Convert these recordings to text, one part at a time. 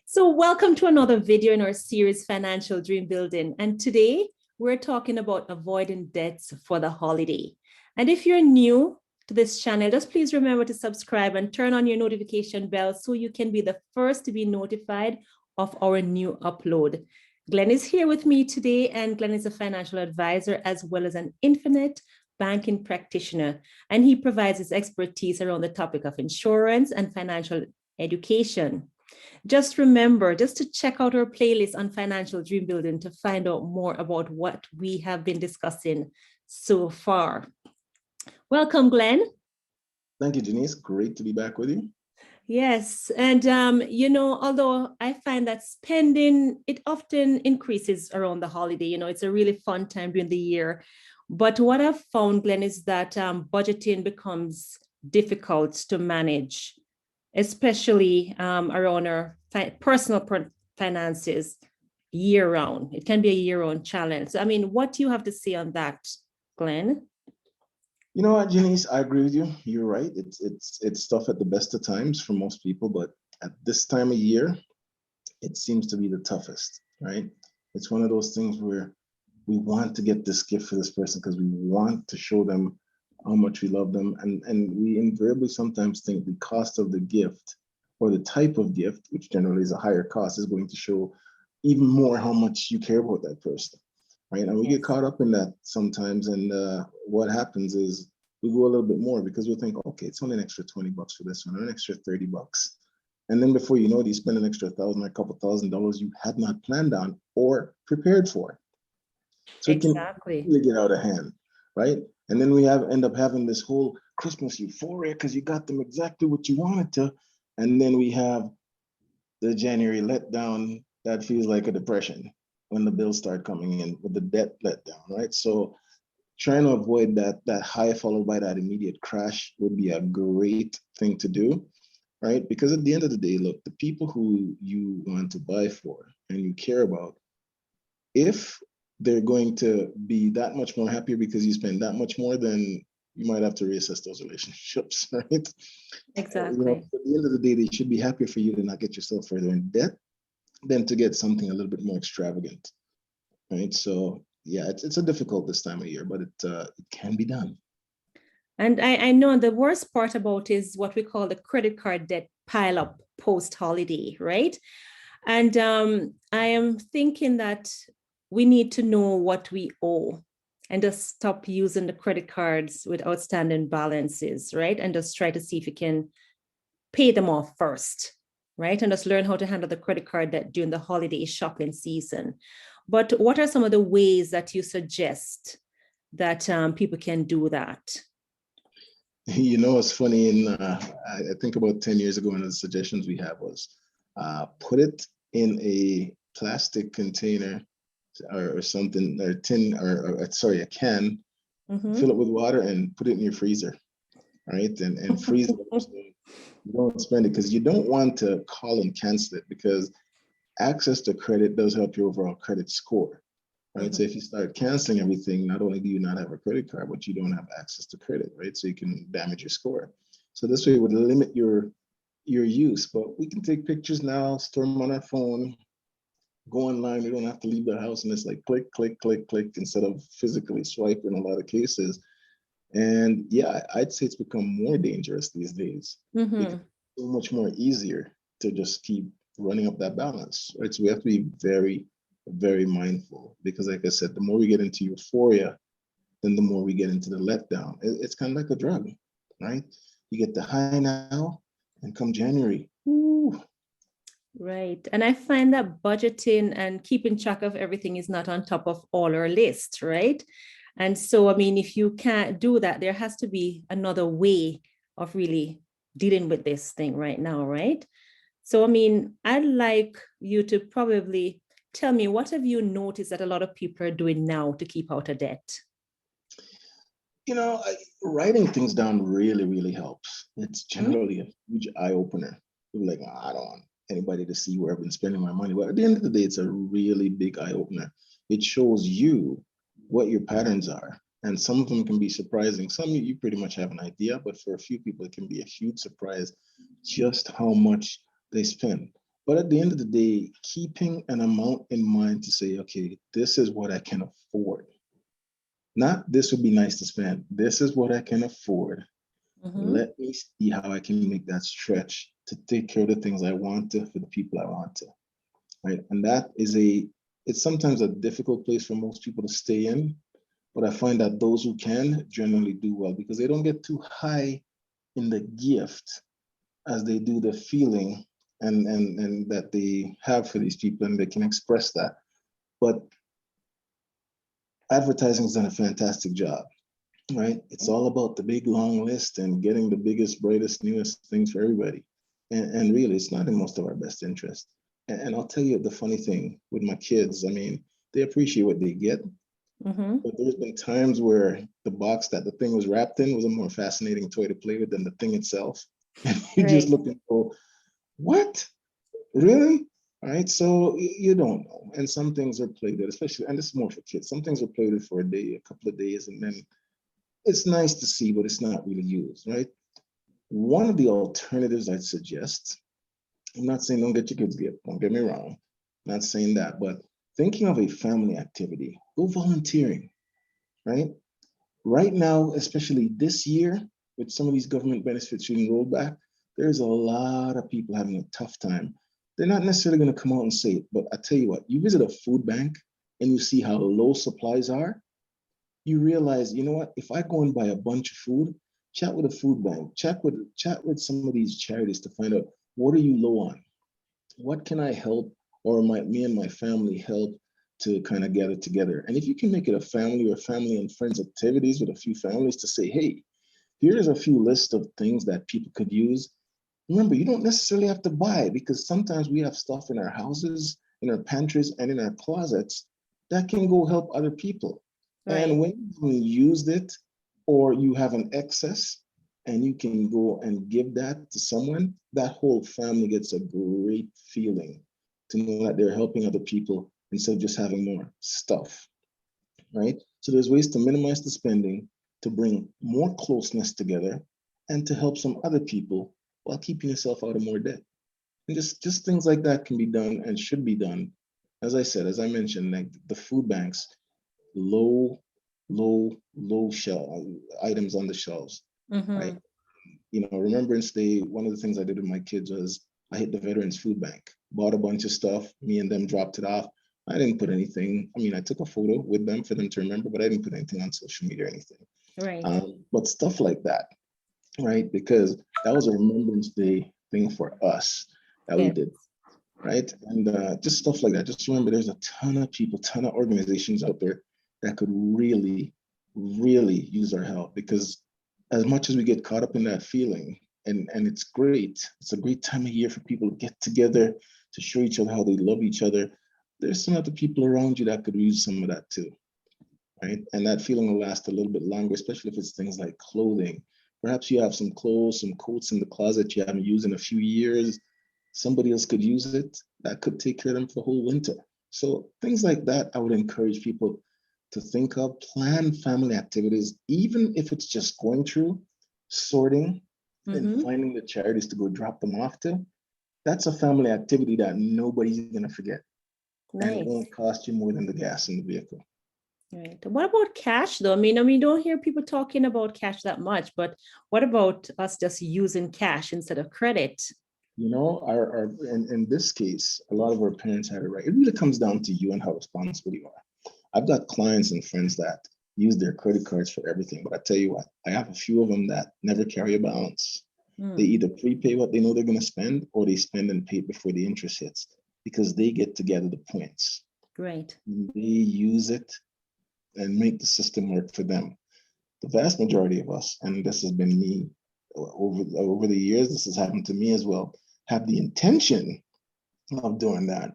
So welcome to another video in our series, Financial Dream Building. And today we're talking about avoiding debts for the holiday. And if you're new to this channel, just please remember to subscribe and turn on your notification bell so you can be the first to be notified of our new upload. Glen is here with me today, and Glen is a financial advisor as well as an infinite banking practitioner. And he provides his expertise around the topic of insurance and financial education. Just remember, just to check out our playlist on Financial Dream Building to find out more about what we have been discussing so far. Welcome, Glen. Thank you, Genese. Great to be back with you. Yes, and although I find that spending, it often increases around the holiday. It's a really fun time during the year. But what I've found, Glen, is that budgeting becomes difficult to manage, especially around our personal finances year round. It can be a year round challenge. So, what do you have to say on that, Glen? You know what, Genese, I agree with you. You're right. It's tough at the best of times for most people, but at this time of year, it seems to be the toughest, right? It's one of those things where we want to get this gift for this person because we want to show them how much we love them. And we invariably sometimes think the cost of the gift or the type of gift, which generally is a higher cost, is going to show even more how much you care about that person, right? And we get caught up in that sometimes. And what happens is we go a little bit more because we think, okay, it's only an extra 20 bucks for this one, or an extra 30 bucks. And then before you know it, you spend an extra $1,000 or a couple $1,000 you had not planned on or prepared for. So it can really get out of hand, right? And then we end up having this whole Christmas euphoria because you got them exactly what you wanted to. And then we have the January letdown that feels like a depression when the bills start coming in with the debt letdown, right? So trying to avoid that high followed by that immediate crash would be a great thing to do, right? Because at the end of the day, look, the people who you want to buy for and you care about, if they're going to be that much more happier because you spend that much more, then you might have to reassess those relationships, right? Exactly. At the end of the day, they should be happier for you to not get yourself further in debt than to get something a little bit more extravagant, right? So yeah, it's a difficult this time of year, but it can be done. And I know the worst part about is what we call the credit card debt pile up post holiday, right? And I am thinking that we need to know what we owe and just stop using the credit cards with outstanding balances, right? And just try to see if you can pay them off first, right? And just learn how to handle the credit card debt during the holiday shopping season. But what are some of the ways that you suggest that people can do that? It's funny. I think about 10 years ago, one of the suggestions we had was put it in a plastic container or something, or tin, or sorry, a can, fill it with water and put it in your freezer, right? And freeze it so you don't spend it, because you don't want to call and cancel it, because access to credit does help your overall credit score, right? So if you start canceling everything, not only do you not have a credit card, but you don't have access to credit, right? So you can damage your score. So this way it would limit your use. But we can take pictures now, store them on our phone, go online. We don't have to leave the house, and it's like click, click, click, click, instead of physically swipe in a lot of cases. And yeah, I'd say it's become more dangerous these days. Because it's so much more easier to just keep running up that balance, right? So we have to be very, very mindful, because like I said, the more we get into euphoria, then the more we get into the letdown. It's kind of like a drug, right? You get the high now, and come January, ooh. Right. And I find that budgeting and keeping track of everything is not on top of all our lists, right? And so, if you can't do that, there has to be another way of really dealing with this thing right now, right? So, I'd like you to probably tell me, what have you noticed that a lot of people are doing now to keep out of debt? Writing things down really, really helps. It's generally a huge eye opener. People are like, I don't want anybody to see where I've been spending my money. But at the end of the day, it's a really big eye opener. It shows you what your patterns are. And some of them can be surprising. Some you pretty much have an idea, but for a few people, it can be a huge surprise just how much they spend. But at the end of the day, keeping an amount in mind to say, okay, this is what I can afford. Not this would be nice to spend. This is what I can afford. Let me see how I can make that stretch to take care of the things I want to for the people I want to. Right. And that is it's sometimes a difficult place for most people to stay in. But I find that those who can generally do well because they don't get too high in the gift as they do the feeling and that they have for these people, and they can express that. But advertising has done a fantastic job, right? It's all about the big long list and getting the biggest, brightest, newest things for everybody. And really, it's not in most of our best interest. And I'll tell you the funny thing with my kids, I mean, they appreciate what they get, but there's been times where the box that the thing was wrapped in was a more fascinating toy to play with than the thing itself. And you just look and go, what? Really? All right. So you don't know. And some things are played with, especially, and this is more for kids. Some things are played with for a day, a couple of days, and then it's nice to see, but it's not really used, right? One of the alternatives I'd suggest, I'm not saying don't get your kids gift, don't get me wrong. I'm not saying that, but thinking of a family activity, go volunteering, right? Right now, especially this year, with some of these government benefits being rolled back, there's a lot of people having a tough time. They're not necessarily going to come out and say it, but I tell you what, you visit a food bank and you see how low supplies are, you realize, you know what, if I go and buy a bunch of food, chat with a food bank, chat with some of these charities to find out what are you low on? What can I help or me and my family help to kind of gather together? And if you can make it a family or family and friends activities with a few families to say, hey, here's a few lists of things that people could use. Remember, you don't necessarily have to buy because sometimes we have stuff in our houses, in our pantries, and in our closets that can go help other people. And when you used it or you have an excess and you can go and give that to someone, that whole family gets a great feeling to know that they're helping other people instead of just having more stuff, right? So there's ways to minimize the spending, to bring more closeness together, and to help some other people while keeping yourself out of more debt. And just things like that can be done and should be done. As I said, as I mentioned, like the food banks, low, low items on the shelves, right? You know, Remembrance Day, one of the things I did with my kids was I hit the Veterans Food Bank, bought a bunch of stuff, me and them dropped it off. I didn't put anything, I mean, I took a photo with them for them to remember, but I didn't put anything on social media or anything. But stuff like that, right? Because that was a Remembrance Day thing for us that we did, right? And just stuff like that. Just remember, there's a ton of people, ton of organizations out there that could really, really use our help. Because as much as we get caught up in that feeling, and it's great, it's a great time of year for people to get together, to show each other how they love each other. There's some other people around you that could use some of that too, right? And that feeling will last a little bit longer, especially if it's things like clothing. Perhaps you have some clothes, some coats in the closet you haven't used in a few years. Somebody else could use it. That could take care of them for the whole winter. So things like that, I would encourage people to think of, plan family activities, even if it's just going through sorting and finding the charities to go drop them off to. That's a family activity that nobody's going to forget. And it won't cost you more than the gas in the vehicle. Right. What about cash though? I mean, we don't hear people talking about cash that much, but what about us just using cash instead of credit? You know, in this case, a lot of our parents had it right. It really comes down to you and how responsible you are. I've got clients and friends that use their credit cards for everything, but I tell you what, I have a few of them that never carry a balance. They either prepay what they know they're going to spend, or they spend and pay before the interest hits, because they get to gather the points. Right. They use it and make the system work for them. The vast majority of us, and this has been me over the years, this has happened to me as well, have the intention of doing that,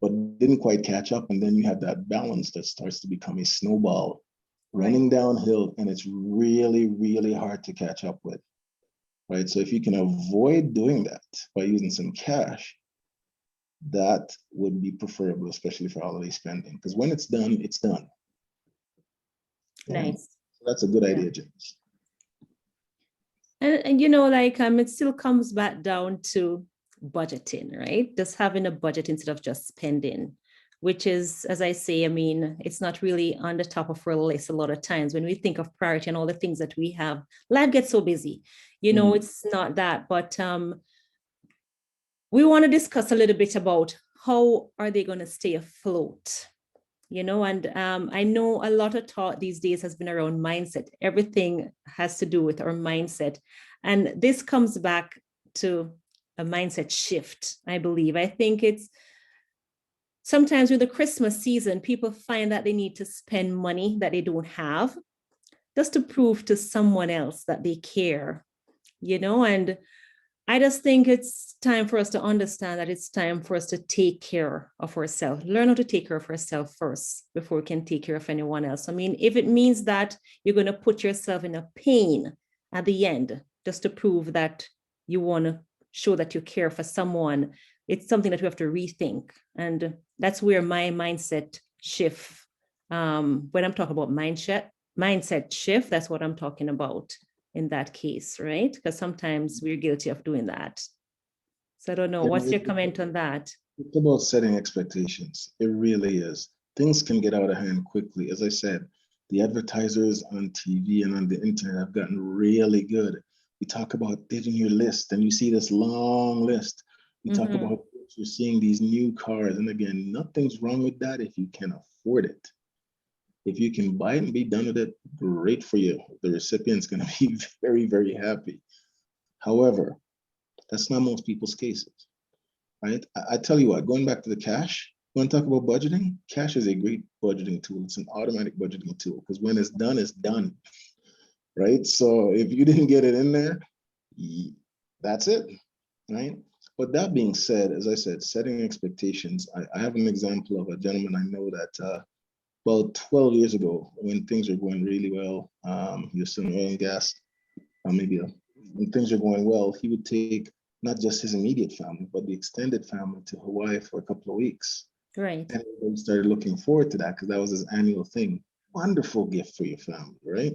but didn't quite catch up. And then you have that balance that starts to become a snowball running downhill, and it's really, really hard to catch up with, right? So if you can avoid doing that by using some cash, that would be preferable, especially for holiday spending, because when it's done, it's done. Nice. So that's a good idea, James. And you know, like it still comes back down to budgeting, right? Just having a budget instead of just spending, which is, as I say, I mean, it's not really on the top of our list a lot of times. When we think of priority and all the things that we have, life gets so busy, it's not that. But we want to discuss a little bit about how are they going to stay afloat, and I know a lot of talk these days has been around mindset. Everything has to do with our mindset. And this comes back to a mindset shift, I believe. I think it's sometimes with the Christmas season, people find that they need to spend money that they don't have just to prove to someone else that they care, and I just think it's time for us to understand that it's time for us to take care of ourselves, learn how to take care of ourselves first before we can take care of anyone else. I mean, if it means that you're going to put yourself in a pain at the end just to prove that you want to show that you care for someone, it's something that we have to rethink. And that's where my mindset shift, when I'm talking about mindset shift, that's what I'm talking about in that case, right? Because sometimes we're guilty of doing that. So I don't know, what's your comment on that? It's about setting expectations. It really is. Things can get out of hand quickly. As I said, the advertisers on TV and on the internet have gotten really good. We talk about getting your list and you see this long list. We talk about you're seeing these new cars. And again, nothing's wrong with that if you can afford it. If you can buy it and be done with it, great for you. The recipient's going to be very, very happy. However, that's not most people's cases, right? I tell you what, going back to the cash, you want to talk about budgeting? Cash is a great budgeting tool. It's an automatic budgeting tool because when it's done, right? So if you didn't get it in there, that's it, right? But that being said, as I said, setting expectations, I have an example of a gentleman I know that about 12 years ago, when things were going really well, he was still in oil and gas, when things are going well, he would take not just his immediate family, but the extended family to Hawaii for a couple of weeks. Right. And we started looking forward to that because that was his annual thing. Wonderful gift for your family, right?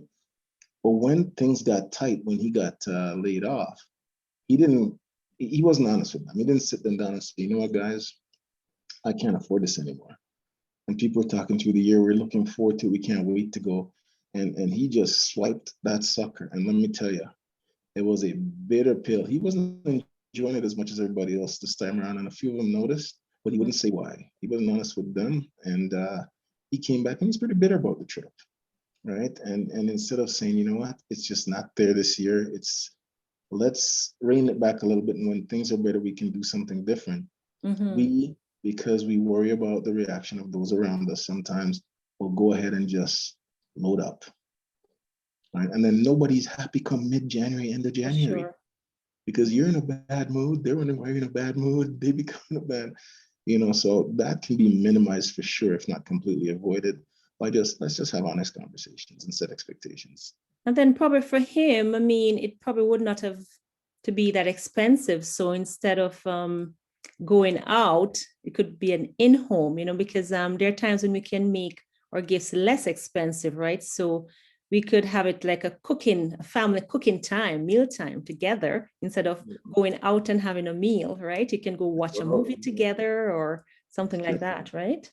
But when things got tight, when he got laid off, he wasn't honest with them. He didn't sit them down and say, you know what, guys, I can't afford this anymore. And people were talking through the year, we're looking forward to it, we can't wait to go. And he just swiped that sucker. And let me tell you, it was a bitter pill. He wasn't enjoying it as much as everybody else this time around. And a few of them noticed, but he wouldn't say why. He wasn't honest with them. And he came back and he's pretty bitter about the trip, right? And instead of saying, you know what, it's just not there this year, let's rein it back a little bit. And when things are better, we can do something different. Because we worry about the reaction of those around us, sometimes we'll go ahead and just load up. Right? And then nobody's happy come mid-January, end of January. Sure. Because you're in a bad mood, they're in a bad mood, they become in a bad, so that can be minimized for sure, if not completely avoided by let's just have honest conversations and set expectations. And then probably for him, I mean, it probably would not have to be that expensive. So instead of going out, it could be an in-home, because there are times when we can make our gifts less expensive, right? So we could have it like a family cooking time, meal time together, instead of going out and having a meal, right? You can go watch a movie together or something like that, right?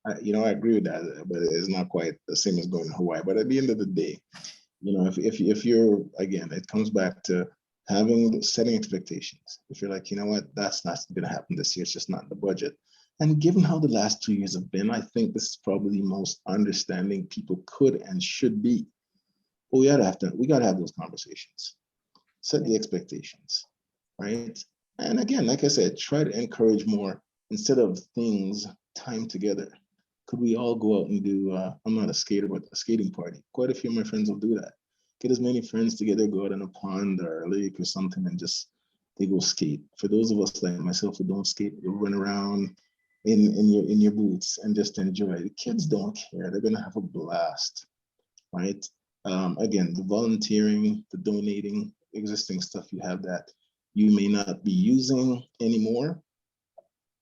I agree with that, but it's not quite the same as going to Hawaii. But at the end of the day, if you're, again, it comes back to setting expectations. If you're like, you know what, that's not going to happen this year, it's just not in the budget. And given how the last 2 years have been, I think this is probably the most understanding people could and should be. But we got to have those conversations, set the expectations, right? And again, like I said, try to encourage more instead of things time together. Could we all go out and do, I'm not a skater, but a skating party? Quite a few of my friends will do that. Get as many friends together, go out in a pond or a lake or something and they go skate. For those of us like myself who don't skate, you'll run around in your boots and just enjoy. The kids don't care. They're gonna have a blast, right? Again, the volunteering, the donating, existing stuff you have that you may not be using anymore.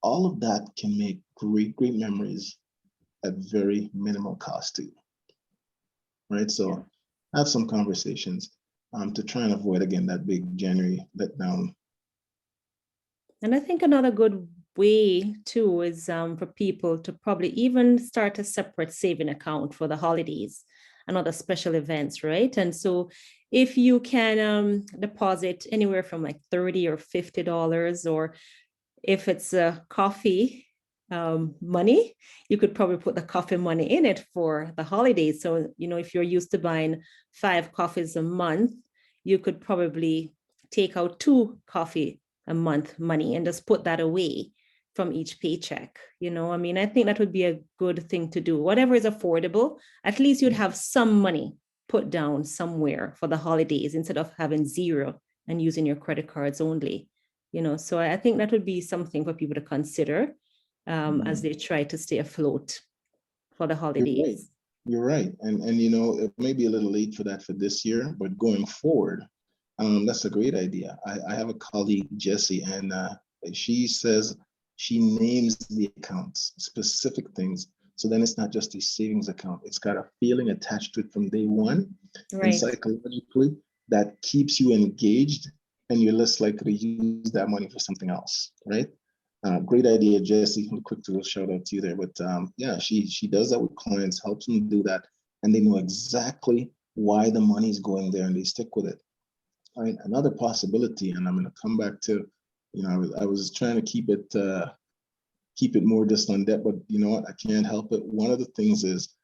All of that can make great, great memories at very minimal cost to you, right? So have some conversations to try and avoid, again, that big January letdown. And I think another good way too is for people to probably even start a separate saving account for the holidays and other special events, right? And so if you can deposit anywhere from like $30 or $50, or if it's a coffee money, you could probably put the coffee money in it for the holidays. So, if you're used to buying 5 coffees a month, you could probably take out 2 coffee a month money and just put that away from each paycheck. I think that would be a good thing to do. Whatever is affordable, at least you'd have some money put down somewhere for the holidays instead of having zero and using your credit cards only. So I think that would be something for people to consider as they try to stay afloat for the You're right. holidays. You're right. And it may be a little late for that for this year, but going forward, that's a great idea. I have a colleague, Jessie, and she says she names the accounts, specific things. So then it's not just a savings account. It's got a feeling attached to it from day one. And Right. psychologically, that keeps you engaged and you're less likely to use that money for something else, right? Great idea, Jessie. Quick to shout out to you there. But yeah, she does that with clients, helps them do that, and they know exactly why the money's going there and they stick with it. All right, another possibility, and I'm going to come back to, I was trying to keep it more just on debt, but you know what? I can't help it. One of the things is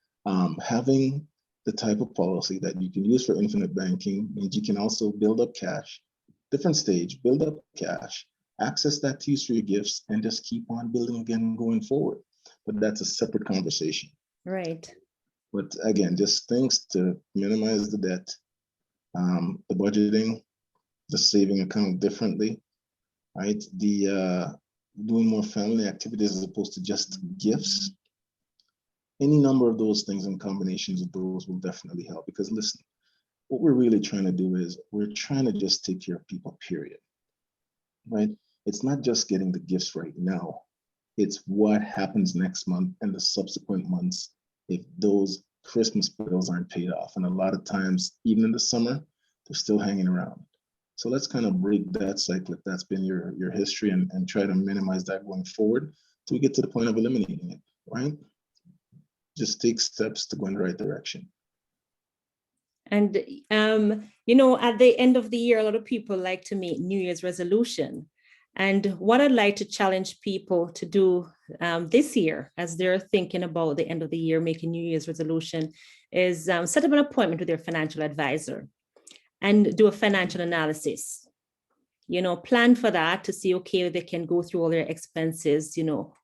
having the type of policy that you can use for infinite banking means you can also build up cash, different stage, build up cash, access that to use for your gifts, and just keep on building again going forward. But that's a separate conversation. Right. But again, just things to minimize the debt, the budgeting, the saving account differently, right? The doing more family activities as opposed to just gifts. Any number of those things and combinations of those will definitely help. Because listen, what we're really trying to do is we're trying to just take care of people, period. Right? It's not just getting the gifts right now. It's what happens next month and the subsequent months if those Christmas bills aren't paid off. And a lot of times, even in the summer, they're still hanging around. So let's kind of break that cycle if that's been your history and try to minimize that going forward till we get to the point of eliminating it, right? Just take steps to go in the right direction. And, at the end of the year, a lot of people like to make New Year's resolution. And what I'd like to challenge people to do this year, as they're thinking about the end of the year, making New Year's resolution, is set up an appointment with their financial advisor and do a financial analysis. Plan for that to see, okay, they can go through all their expenses, look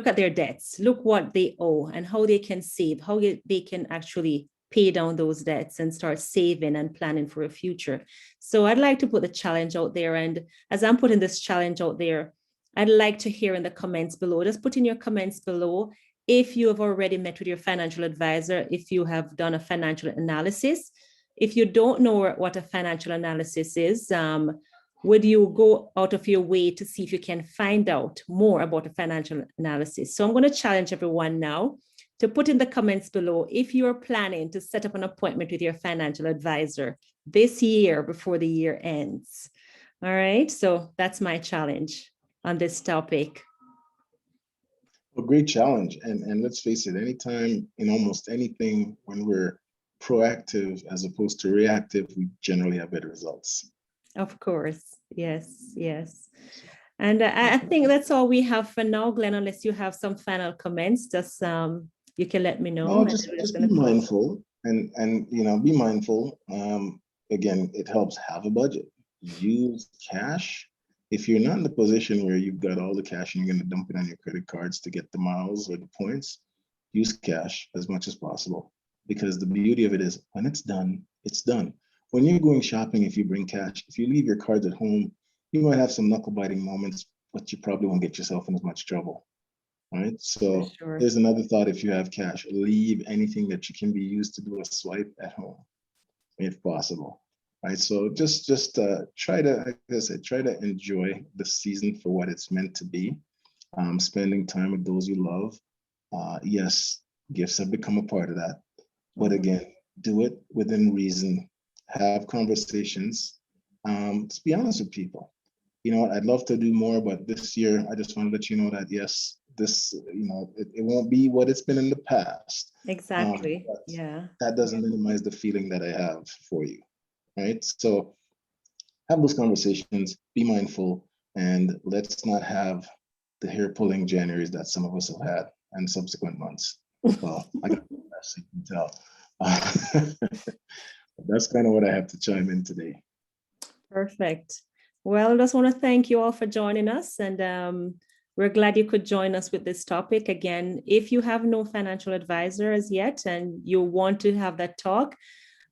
at their debts, look what they owe and how they can save, how they can actually pay down those debts and start saving and planning for a future. So I'd like to put the challenge out there. And as I'm putting this challenge out there, I'd like to hear in the comments below, just put in your comments below if you have already met with your financial advisor, if you have done a financial analysis. If you don't know what a financial analysis is, would you go out of your way to see if you can find out more about a financial analysis? So I'm going to challenge everyone now to put in the comments below if you are planning to set up an appointment with your financial advisor this year before the year ends. All right, so that's my challenge on this topic. Well, great challenge. And let's face it, anytime in almost anything, when we're proactive as opposed to reactive, we generally have better results. Of course. Yes. And I think that's all we have for now, Glenn, unless you have some final comments, just you can let me know. No, just be mindful and be mindful. Again, it helps have a budget. Use cash. If you're not in the position where you've got all the cash and you're going to dump it on your credit cards to get the miles or the points, use cash as much as possible. Because the beauty of it is when it's done, it's done. When you're going shopping, if you bring cash, if you leave your cards at home, you might have some knuckle biting moments, but you probably won't get yourself in as much trouble. All right. So Here's another thought. If you have cash, leave anything that you can be used to do a swipe at home, if possible. Right. So just try to, like I said, try to enjoy the season for what it's meant to be. Spending time with those you love. Yes, gifts have become a part of that. But again, do it within reason. Have conversations. Let's be honest with people. you know what, I'd love to do more, but this year I just want to let you know that yes, this, you know, it won't be what it's been in the past. Exactly. But Yeah. that doesn't minimize the feeling that I have for you, right? So have those conversations, be mindful, and let's not have the hair pulling Januaries that some of us have had and subsequent months. Well, I got that, so you can tell. That's kind of what I have to chime in today. Perfect. Well, I just want to thank you all for joining us, and we're glad you could join us with this topic. Again, if you have no financial advisor as yet and you want to have that talk,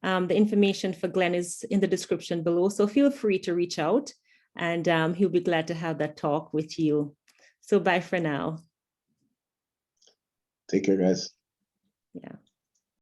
the information for Glen is in the description below. So feel free to reach out, and he'll be glad to have that talk with you. So bye for now. Take care, guys. Yeah.